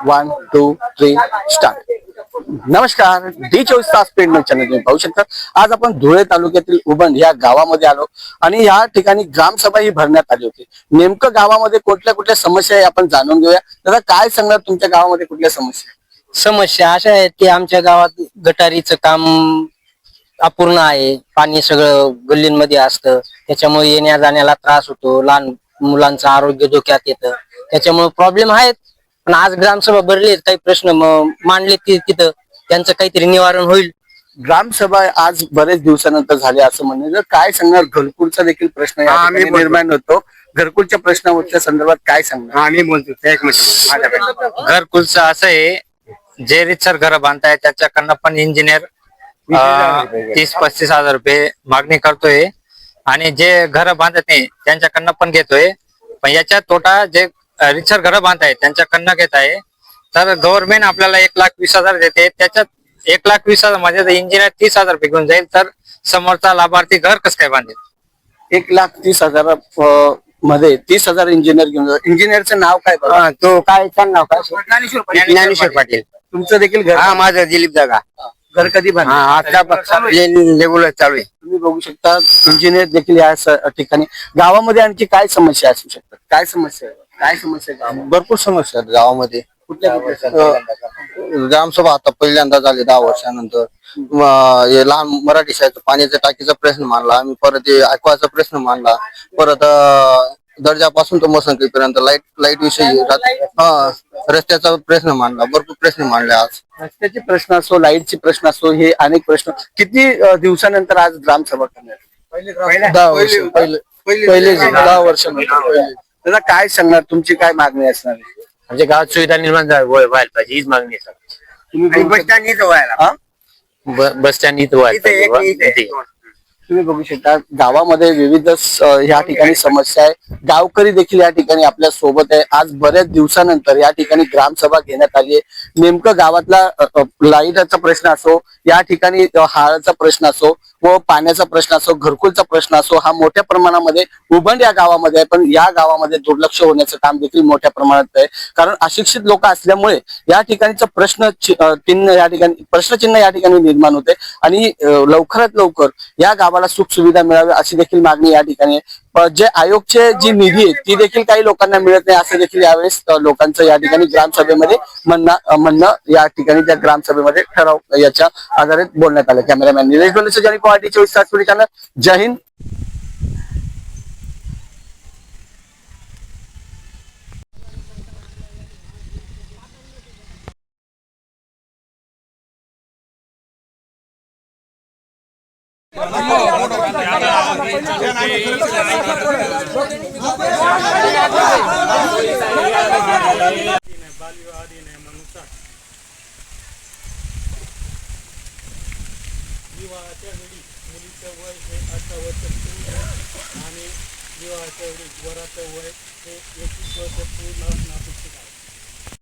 1 2 3 start. नमस्कार, D24 तास paid news channel तुम्ही पाहू शकता. आज आपण धुळे तालुक्यातील उबंड या गावामध्ये आलो आणि या ठिकाणी ग्रामसभा ही भरण्यात आली होती. नेमकं गावामध्ये कुठल्या कुठल्या समस्या आहे आपण जाणून घेऊया. दादा, काय सांगणार तुमच्या गावामध्ये कुठल्या समस्या? समस्या अशा आहेत की आमच्या गावात गटारीचं काम अपूर्ण आहे. पाणी सगळं गल्लींमध्ये असतं, त्याच्यामुळे येण्या जाण्याला त्रास होतो. लहान मुलांचं आरोग्य धोक्यात येतं, त्याच्यामुळे प्रॉब्लेम आहेत. पण आज ग्रामसभा भरली, काही प्रश्न मांडले तिथं त्यांचं काहीतरी निवारण होईल. ग्रामसभा आज बरेच दिवसानंतर झाले असं म्हणणं. काय सांगणार? घरकुलचा देखील प्रश्न या ठिकाणी निर्माण होतो. घरकुलच्या प्रश्नाच्या संदर्भात काय सांगणार? आम्ही बोलतो एक मिनिट. घरकुलचं असं आहे, जे रितसर घर बांधताय त्याच्याकडनं पण इंजिनियर 30-35 हजार रुपये मागणी करतोय आणि जे घर बांधत नाही त्यांच्याकडनं पण घेतोय. पण याच्या तोटा जे रितसर घर बांधताय त्यांच्याकडनं घेत आहे. तर गव्हर्नमेंट आपल्याला 1,20,000 देते. त्याच्यात 1,20,000 मध्ये इंजिनियर 30,000 रुपये घेऊन जाईल, तर समोरचा लाभार्थी घर कसं काय बांधेल? 1,30,000 मध्ये 30,000 इंजिनियर घेऊन जातो. इंजिनियरचं नाव काय? तो काय नाव काय? ज्ञानेश्वर पाटील. तुमचं देखील घर? हा, माझं दिलीप जागा. घर कधी बांधलं? आता लेवल चालू आहे. तुम्ही बघू शकता, इंजिनियर देखील या ठिकाणी. गावामध्ये आणखी काय समस्या असू शकतात? काय समस्या आहे? काय समस्या आहे गावामध्ये? भरपूर समस्या आहेत गावामध्ये. कुठल्या ग्रामसभा आता पहिल्यांदा झाली 10 वर्षानंतर. हे लहान मराठी शाळेचं पाण्याच्या टाकीचा प्रश्न मांडला आम्ही, परत ऐकवाचा प्रश्न मांडला, परत दर्जापासून तो मसंकीपर्यंत लाईट विषयी रस्त्याचा प्रश्न मांडला. भरपूर प्रश्न मांडले. आज रस्त्याचे प्रश्न असो, लाईटचे प्रश्न असो, हे अनेक प्रश्न. किती दिवसानंतर आज ग्रामसभा करण्यात? 10 वर्ष पहिले 10 वर्षानंतर. त्याला काय सांगणार? तुमची काय मागणी असणार आहे? म्हणजे गावात सुविधा निर्माण व्हायला पाहिजे, हीच मागणी आहे. तुम्ही बस स्टँड इथं व्हायला, बस स्टँड इथं व्हायला. तुम्ही बघू शकता, गावामध्ये विविध या ठिकाणी समस्या आहे. गावकरी देखील या ठिकाणी आपल्या सोबत आहे. आज बऱ्याच दिवसानंतर या ठिकाणी ग्रामसभा घेण्यात आली आहे. नेमकं गावातला लाईटचा प्रश्न असो, या ठिकाणी हाळाचा प्रश्न असो व पाण्याचा प्रश्न असो, घरकुलचा प्रश्न असो, हा मोठ्या प्रमाणामध्ये उबंड या गावामध्ये आहे. पण या गावामध्ये दुर्लक्ष होण्याचं काम देखील मोठ्या प्रमाणात आहे. कारण अशिक्षित लोक असल्यामुळे या ठिकाणचं प्रश्नचिन्ह या ठिकाणी निर्माण होते आणि लवकरात लवकर या गावाला सुख सुविधा मिळावी अशी देखील मागणी या ठिकाणी आहे. जे आयोगचे जी निधी आहे ती देखील काही लोकांना मिळत नाही असं देखील यावेळेस लोकांचं या ठिकाणी ग्रामसभेमध्ये म्हणणं या ठिकाणी त्या ग्रामसभेमध्ये ठराव याच्या आधारे बोलण्यात आलं. कॅमेरामॅन निलेश डोलेसह D24 तास चॅनल. जय हिंद. विवाहाच्या वेळी मुलीचं वय हे 18 वर्ष पूर्ण आणि विवाहाच्या वेळी वराचं वय हे 21 वर्ष पूर्ण असणं